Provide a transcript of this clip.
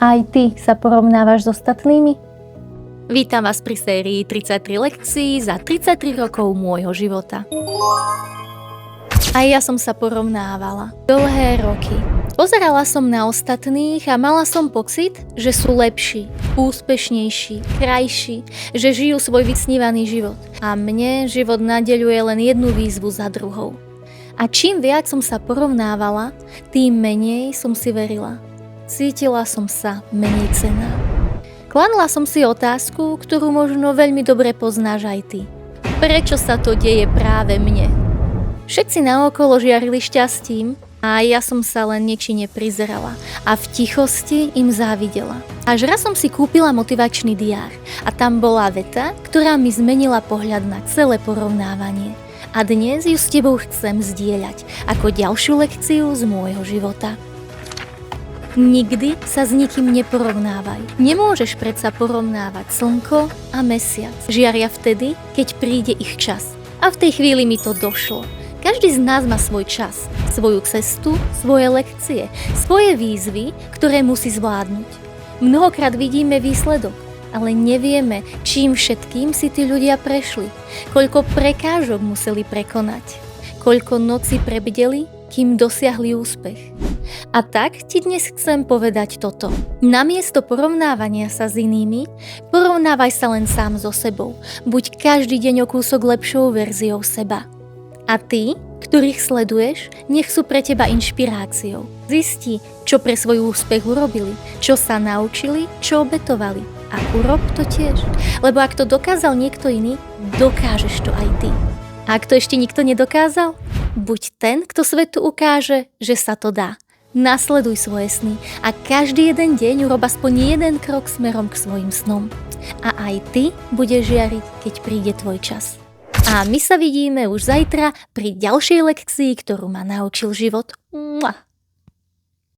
Aj ty sa porovnávaš s ostatnými? Vítam vás pri sérii 33 lekcií za 33 rokov môjho života. Aj ja som sa porovnávala dlhé roky. Pozerala som na ostatných a mala som pocit, že sú lepší, úspešnejší, krajší, že žijú svoj vysnívaný život. A mne život nadeľuje len jednu výzvu za druhou. A čím viac som sa porovnávala, tým menej som si verila. Cítila som sa menej cenná. Kladla som si otázku, ktorú možno veľmi dobre poznáš aj ty. Prečo sa to deje práve mne? Všetci naokolo žiarili šťastím a ja som sa len nečine prizerala a v tichosti im závidela. Až raz som si kúpila motivačný diár a tam bola veta, ktorá mi zmenila pohľad na celé porovnávanie. A dnes ju s tebou chcem zdieľať ako ďalšiu lekciu z môjho života. Nikdy sa s nikým neporovnávaj. Nemôžeš predsa porovnávať slnko a mesiac. Žiaria vtedy, keď príde ich čas. A v tej chvíli mi to došlo. Každý z nás má svoj čas, svoju cestu, svoje lekcie, svoje výzvy, ktoré musí zvládnuť. Mnohokrát vidíme výsledok, ale nevieme, čím všetkým si tí ľudia prešli, koľko prekážok museli prekonať, koľko noci prebdeli, kým dosiahli úspech. A tak ti dnes chcem povedať toto. Namiesto porovnávania sa s inými, porovnávaj sa len sám so sebou. Buď každý deň o kúsok lepšou verziou seba. A tí, ktorých sleduješ, nech sú pre teba inšpiráciou. Zisti, čo pre svoj úspech urobili, čo sa naučili, čo obetovali. A urob to tiež. Lebo ak to dokázal niekto iný, dokážeš to aj ty. A ak to ešte nikto nedokázal, buď ten, kto svetu ukáže, že sa to dá. Nasleduj svoje sny a každý jeden deň urob aspoň jeden krok smerom k svojim snom. A aj ty budeš žiariť, keď príde tvoj čas. A my sa vidíme už zajtra pri ďalšej lekcii, ktorú ma naučil život.